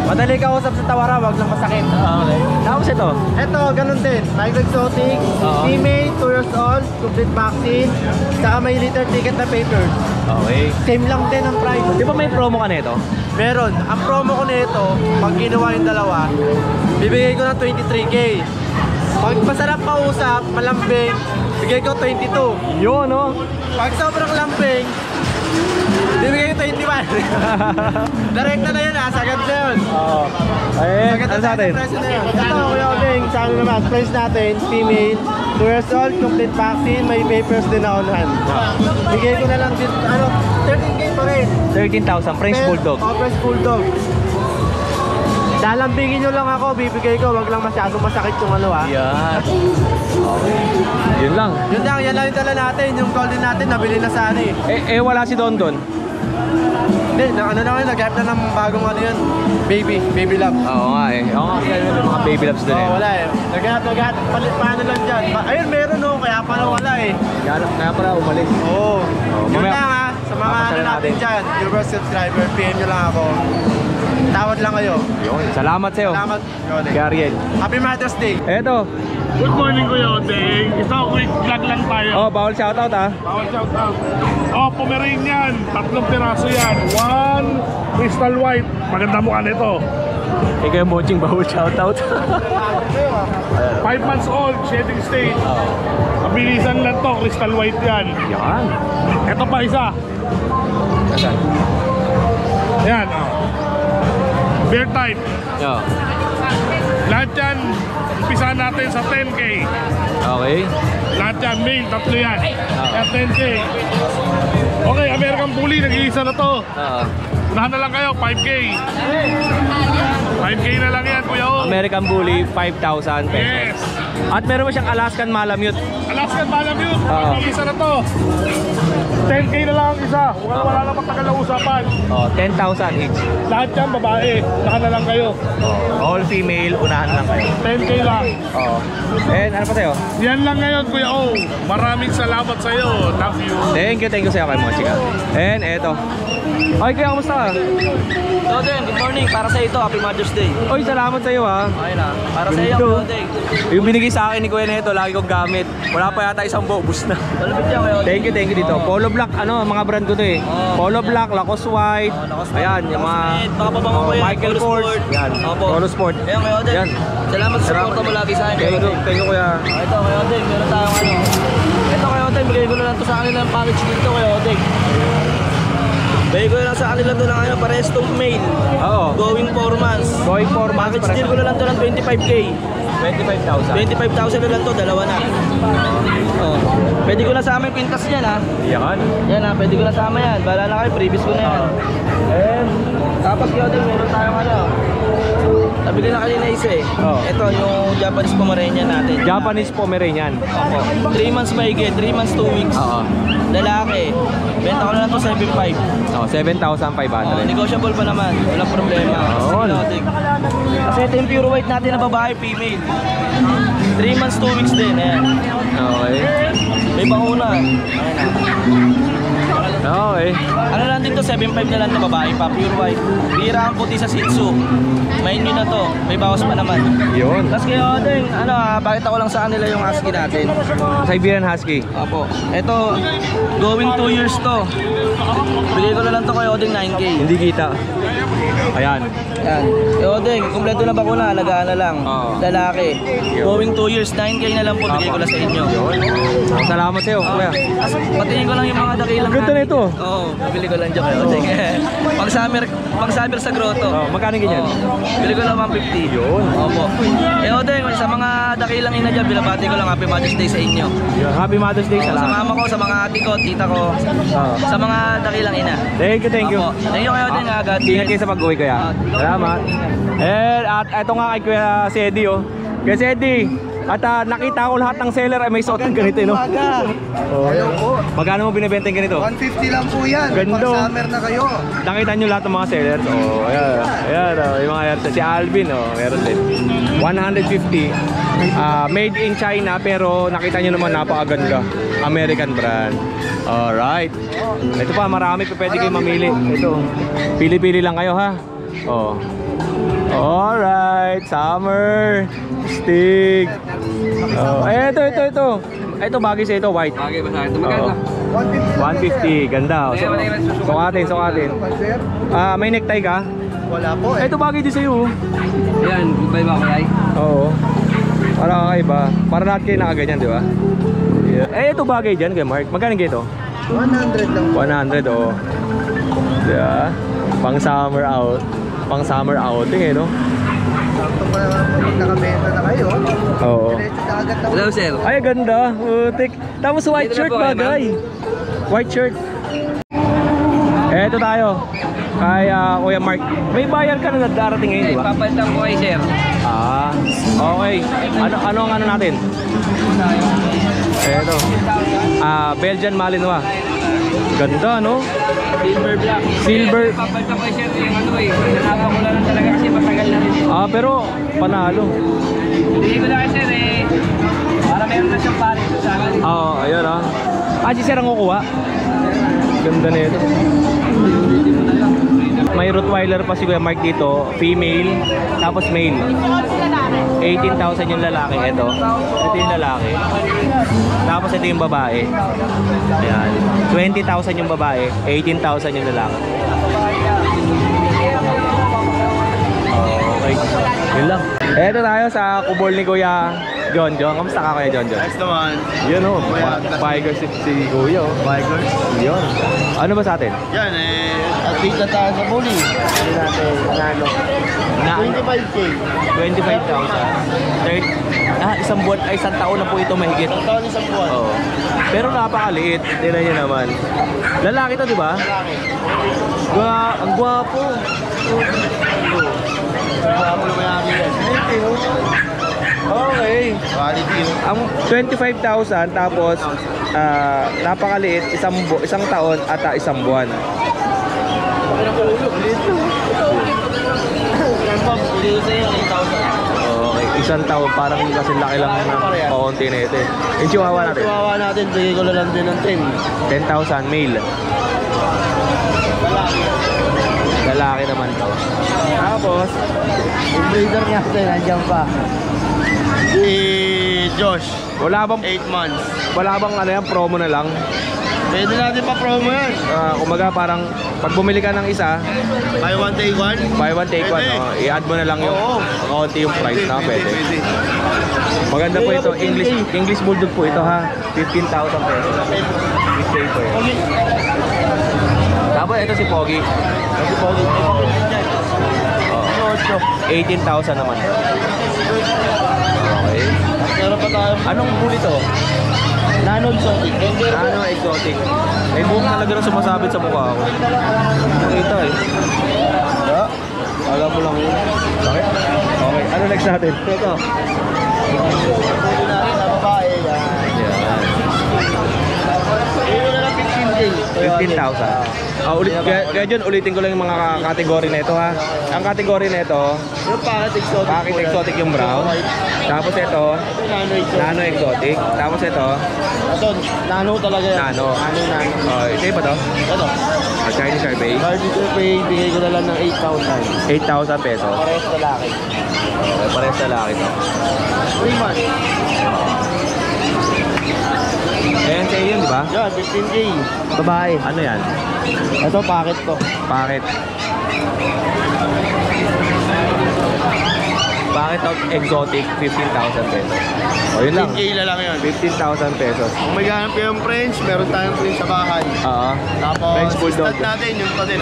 S11: Madali ka usap sa tawara, wag lang masakit.
S2: Okay. Tapos ito?
S11: Ito, ganun din. Micro Exotic, female, 2 years old, complete vaccine, saka may litter ticket na papers.
S2: Okay.
S11: Same lang din ang price.
S2: Di ba may promo ka nito?
S11: Meron. Ang promo ko nito, pag ginawa yung dalawa, bibigay ko ng 23K. Pag masarap kausap, malambing, bigay ko 22.
S2: Yun, no?
S11: Pag sobrang lambing, bibigay ko 21. Direkta na yun ha, sagad na yun.
S2: Oo. Ayun, ano sa atin?
S11: Presyo na yun. Ito, Kuya Odeng, sa ano naman, price natin, female, 2 years old, complete vaccine, may papers din na on hand. Bigay ko na lang din, 13K pa rin.
S2: 13,000, French Bulldog.
S11: French Bulldog. Lalambingin nyo lang ako, bibigay ko, wag lang masyadong masakit yung ano ha.
S2: Yan. Okay. Yun lang.
S11: Yun lang, yan lang yung dala natin, yung golden natin, nabili na sa ano eh.
S2: Wala si Don Don.
S11: Hindi, ano na ngayon, nag-hype na ng bagong ano yun, baby love.
S2: Oo nga eh. Oo nga, yung mga baby loves doon eh.
S11: Oo, wala eh. Nag-hype, paano lang dyan. Ayun, meron no, kaya pala wala eh.
S2: Kaya pala umalis.
S11: Oo. Yun
S2: mamaya-
S11: lang ha, sa mga ano
S2: Papasalan
S11: natin
S2: natin.
S11: dyan, viewers, subscriber, PM nyo lang ako. Tawad lang kayo.
S2: Yun. Salamat sa'yo.
S11: Salamat, Yone.
S2: Kay Ariel.
S11: Happy Mother's Day.
S2: Eto.
S12: Good morning, Kuya Odeng. Isang quick vlog lang tayo.
S2: Oh, bawal shoutout ha.
S12: Bawal shout out. Oh, Pomeranian. 3 piraso yan. 1 crystal white. Maganda mukha nito.
S2: Ikaw yung Moching, bawal shoutout.
S12: 5 months old, shedding stage. Mabilisan lang to, crystal white yan.
S2: Yan.
S12: Ito pa isa.
S2: Nasaan?
S12: Yan. Bear type.
S2: Yo.
S12: Lahat yan, umpisa natin sa 10K.
S2: Okay.
S12: Lahat yan, male, 3 yan. Kaya 10K. Okay, American Bully, nag-iisa na to. Unahan na lang kayo, 5K. 5K na lang yan, Kuya O.
S2: American Bully, 5,000 pesos.
S12: Yes.
S2: At meron mo siyang Alaskan Malamute.
S12: Alaskan Malamute,
S2: Oo.
S12: nag-iisa na to. 10K na lang ang isa. Wala na matagal na usapan.
S2: Oh, 10,000 each.
S12: Lahat yan, babae. Unahan na lang kayo.
S2: All female, unahan lang kayo.
S12: 10K lang.
S2: Oo. And ano pa sa'yo?
S12: Yan lang ngayon, Kuya O. Maraming salamat sa'yo. Love you.
S2: Thank you sa'yo kay Moching. And eto. Ay, kuya, kamusta ka?
S6: Odeng, good morning. Para sa ito, Happy Mother's Day.
S2: Oy, salamat sa'yo ha.
S6: Okay na. Para sa iyo,
S2: Ganda.
S6: Odeng.
S2: Yung binigay sa akin ni Kuya Neto, lagi kong gamit. Wala pa yata isang buo, ubus na.
S6: Malapit yan, Kuya Odeng.
S2: Thank you dito. Polo Black, mga brand ko to eh. Polo Black, Lacoste White. Ayan, yung mga
S6: Baka pabango ko yan.
S2: Michael
S6: Polo
S2: Kors.
S6: Sport.
S2: Yan,
S6: Opo.
S2: Polo Sport.
S6: Ayan, Kuya Odeng.
S2: Yan.
S6: Salamat sa suporta mo lagi sa akin, Kuya Odeng.
S2: Thank you kuya.
S6: Ito, Kuya Odeng, meron tayong ano. Ito, Kuya Odeng, bigay ko na lang to sa kanila ng package dito, Kuya Odeng. Bigay ko na lang sa kanila to ng ano, parehas tong mail.
S2: Oo.
S6: Going 4 months.
S2: Going 4 months.
S6: Package deal ko na lang to ng 25K.
S2: 25,000.
S6: 25,000 na lang to, dalawa na. Oh. Pwede ko na sama yung pintas niyan ha.
S2: Yan.
S6: Yan ha, pwede ko na sama yan. Bahala na kayo, previous ko na yan.
S2: And
S6: Tapos Kuya Odeng, meron tayong ano, Nabili na kanina isa eh.
S2: Oh.
S6: Ito yung Japanese Pomeranian natin.
S2: Japanese Pomeranian.
S6: Opo. 3 months mahigit, 3 months 2 weeks.
S2: Oo.
S6: Lalaki. Benta ko na lang to 7.5.
S2: Oh, 7,500.
S6: Negotiable pa naman. Walang problema.
S2: Oo.
S6: Kasi ito yung pure white natin na babae, female. 3 months 2 weeks din. Ayan.
S2: Okay.
S6: May bakuna. Ayan na.
S2: Okay.
S6: Ano lang din to, 7.5 na lang to, babae pa, pure white. Bira ang puti sa Shih Tzu. Main nyo na to, may bawas pa naman.
S2: Yun.
S6: Tapos kayo din, pakita ko lang sa kanila yung husky natin.
S2: Siberian Husky.
S6: Opo. Ito, going 2 years to. Bigay ko na lang to kay Oding 9K.
S2: Hindi kita. Ayan.
S6: Yan. Kay Oding, kumpleto na bakuna, alagaan na lang. Lalaki. Going 2 years, 9K na lang po, bigay ko na sa inyo.
S2: Salamat sa'yo, kuya.
S6: Tapos patingin ko lang yung mga dakilang
S2: Ganda na ito.
S6: Oo, bibili ko lang dyan kay Oding. Pang-summer sa grotto.
S2: Magkano ganyan?
S6: Bili ko lang 150.
S2: Yun.
S6: Opo. Oding, sa mga dakilang ina dyan, binabati ko lang Happy Mother's Day sa inyo.
S2: Happy Mother's Day.
S6: Sa mama ko, sa mga ate ko, tita ko, sa mga dakilang ina.
S2: Thank you, thank you.
S6: Opo. Thank you kayo din agad.
S2: Ingat kayo sa pag-uwi, kuya. Salamat. At ito nga kay Kuya Sedi, oh. Kuya Sedi, at nakita ko lahat ng seller ay may suot ng ganito, no?
S5: Ayaw po.
S2: Magkano mo binibenta yung ganito?
S5: 150 lang po yan.
S2: Ganda.
S5: Pag summer na kayo.
S2: Nakita nyo lahat ng mga sellers. Oh, ayan. Ayan, oh, yung mga si Alvin, oh, meron din. 150. Made in China, pero nakita nyo naman napakaganda. American brand. Alright. Ito pa, marami pa pwede kayo mamili. Ito. Pili-pili lang kayo, ha? Oh. Alright, summer stick. Oh, ito. Ito bagay sa ito, white.
S6: Bagay ba sa ito? Maganda.
S2: 150, ganda. Oh. Sukatin. May necktie ka?
S5: Wala po eh.
S2: Ito bagay din sa'yo.
S6: Yan, goodbye ba kay?
S2: Oo. Para kakaiba. Para lahat kayo nakaganyan, di ba? Yeah. Ito bagay dyan kay Mark. Magkano ito?
S5: 100 lang.
S2: 100, oh. Diba? Pang summer outing, eh, no?
S5: Sakto pa naman po pag nakabenta na kayo.
S2: Oo.
S5: Diretso na agad na.
S6: Hello, sir.
S2: Ay, ganda. Putik. Tapos white
S6: Dito na
S2: shirt
S6: po kayo,
S2: bagay. White shirt. Eto tayo. Kay Kuya Mark. May bayar ka na darating ngayon, di ba?
S6: Papalitan ko kay sir.
S2: Okay. Ano ang ano natin? Eto. Belgian Malinois. Ganda, no?
S6: Silver black.
S2: Silver.
S6: Papalitan ko kay sir yung ano eh. Nanapa ko lang talaga kasi matagal na rin.
S2: Pero panalo.
S6: Hindi ko na kay sir eh. Para meron na siyang palit sa akin.
S2: Oo, ayun ah. Si sir ang kukuha. Ganda na ito. May Rottweiler pa si Kuya Mark dito, female, tapos male. 18,000 yung lalaki, ito yung lalaki. Tapos ito yung babae. Ayan. 20,000 yung babae, 18,000 yung lalaki. Okay. Yun lang. Eto tayo sa kubol ni Kuya John. Kamusta ka, Kuya John?
S5: Next naman.
S2: Yun o, Bikers si Kuya o.
S5: Bikers.
S2: Yun. Ano ba sa atin?
S5: Yan athlete na tayo sa bowling. Hindi natin nanalo. 25K.
S2: 25,000. Isang taon na po ito mahigit.
S5: Isang buwan.
S2: Oo. Pero napakaliit. Tingnan niyo naman. Lalaki to, di ba?
S5: Lalaki.
S2: Ang gwapo.
S5: Gwapo naman namin yan.
S2: Okay.
S5: Quality yun.
S2: Ang 25,000 tapos napakaliit, isang taon at isang buwan. Okay, isang taon parang kasi laki lang ng paunti na ito eh. Yung chihuahua natin?
S5: Chihuahua natin, bigay ko na lang din ng
S2: 10,000 male. Lalaki naman to. Tapos,
S5: yung breeder natin, nandiyan pa. Si Josh.
S2: Wala bang
S5: 8 months.
S2: Wala bang ano yan, promo na lang?
S5: Pwede natin pa promo yan.
S2: Kumaga parang pag bumili ka ng isa,
S5: Buy one take one.
S2: Buy one take one. I-add mo na lang yung kaunti yung price na pwede. Maganda po ito. English Bulldog po ito ha. 15,000 pesos. With paper. Tapos ito si Pogi.
S5: Si Pogi.
S2: 18,000 naman. Okay.
S5: Meron pa tayo.
S2: Anong bully to?
S5: Nano exotic.
S2: Nano exotic. May buhok talaga na sumasabit sa mukha ako. Nakita eh. Alam mo lang yun. Bakit? Okay. Ano next natin? Ito.
S5: Babae, yan. Ito na lang 15K.
S2: 15,000. Ulit, kaya dyan, ulitin ko lang yung mga kategory na ito ha. Ang kategory na ito,
S5: Yung
S2: bakit exotic yung brown. Tapos ito, nano exotic. Tapos ito,
S5: Nano talaga yan.
S2: nano.
S5: Nano.
S2: Oh, ito ba to?
S5: Ito.
S2: Chinese survey.
S5: Chinese survey, bigay ko na lang ng 8,000.
S2: 8,000 pesos.
S5: Parehas lalaki.
S2: Okay, parehas na laki to.
S5: 3 months.
S2: Ayan sa yun, di ba?
S5: Yan, 15K.
S2: Babae. Ano yan?
S5: Ito, packet to.
S2: Bakit? Bakit exotic 15,000 pesos? O yun lang.
S5: 15K na lang yun.
S2: 15,000 pesos.
S5: Kung may ganap kayong French, meron tayong French sa bahay.
S2: Oo.
S5: Tapos,
S2: French Bulldog.
S5: stud natin, yung pa din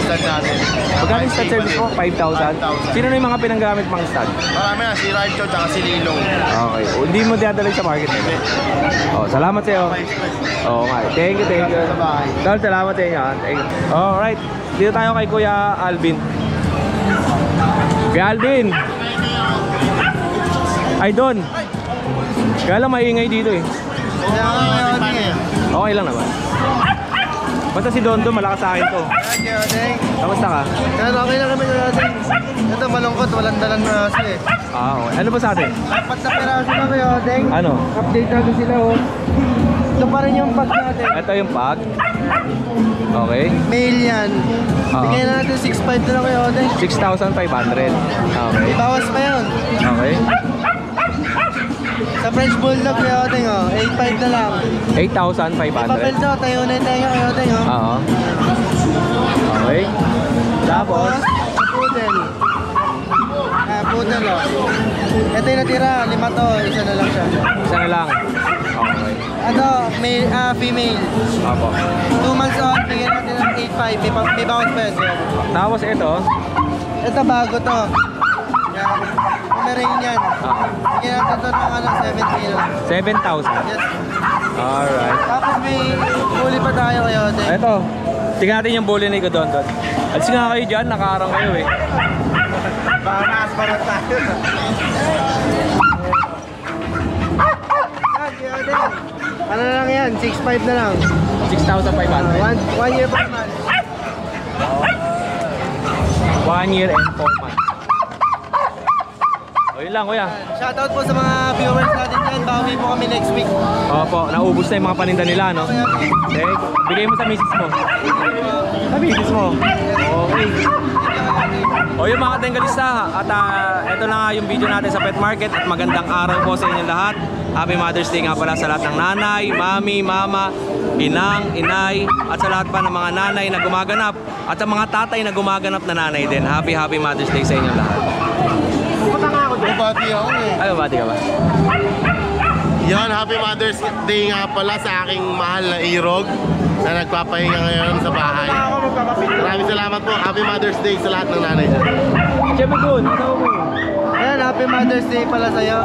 S5: Stud natin.
S2: Magkano yung stud service mo? 5,000? Sino na yung mga pinanggamit mga stud?
S5: Marami na, si Rancho tsaka si Lilong.
S2: Okay. O, hindi mo dinadala sa market nito. Oh, salamat sa'yo. Oo nga. Thank you, thank you. Tol, salamat sa inyo. Thank you. Alright. Dito tayo kay Kuya Alvin. Kuya Alvin! Ay, Don! Kaya lang maingay dito eh. Okay lang naman. Basta si Don malakas sa akin to. Kamusta ka?
S5: Okay lang kami natin. Ito malungkot, walang dalang na aso eh.
S2: Okay. Ano ba sa atin?
S5: Dapat na peraso na kayo, Deng.
S2: Ano?
S5: Update natin sila oh. Ito pa rin yung pag natin.
S2: Ito yung pag. Okay.
S5: Mail yan. Bigyan na natin 6.5 na lang kayo, Deng.
S2: 6,500. Okay.
S5: Ibawas pa yun.
S2: Okay.
S5: Sa French Bulldog kayo, Deng oh. 8.5 na lang.
S2: 8,500.
S5: Papel to, tayo na yung tenga kayo, Deng oh.
S2: Oo. Okay. Tapos,
S5: Poodle. Poodle oh. Ito yung natira, 5 to. Isa na lang siya.
S2: isa na lang. Okay.
S5: Ano, male, female.
S2: Apo.
S5: 2 months on, bigyan natin ng 8.5. May bounce pa yun.
S2: Tapos ito.
S5: Ito bago to. Yan. Pomeranian yan. Bigyan natin to ng 7K lang.
S2: 7,000.
S5: Yes.
S2: Alright.
S5: Tapos may huli pa tayo kayo.
S2: Ito. Tingnan natin yung bully na ikaw doon. Alis nga kayo dyan, nakaarang kayo eh.
S5: Baka naasparan tayo. Ano na lang yan? 6.5 na lang.
S2: 6,500.
S5: 1 year per month.
S2: 1 year and 4 months. O yun lang kuya.
S5: Shoutout po sa mga viewers natin dyan. Bawi po kami next week.
S2: Opo, naubos na yung mga paninda nila, no? Bigay mo sa misis mo. Sa misis mo. Okay. O yung mga Tengalista, at ito na nga yung video natin sa pet market at magandang araw po sa inyo lahat. Happy Mother's Day nga pala sa lahat ng nanay, mami, mama, inang, inay, at sa lahat pa ng mga nanay na gumaganap at sa mga tatay na gumaganap na nanay din. Happy Mother's Day sa inyo lahat.
S5: Pupunta nga ako doon. Bati ako eh.
S2: Ay, bati ka ba?
S12: Yan, Happy Mother's Day nga pala sa aking mahal na Irog na nagpapahinga ngayon sa bahay. Maraming salamat po. Happy Mother's Day sa lahat ng nanay dyan.
S2: Siyempre doon,
S5: Ayan, Happy Mother's Day pala sa'yo.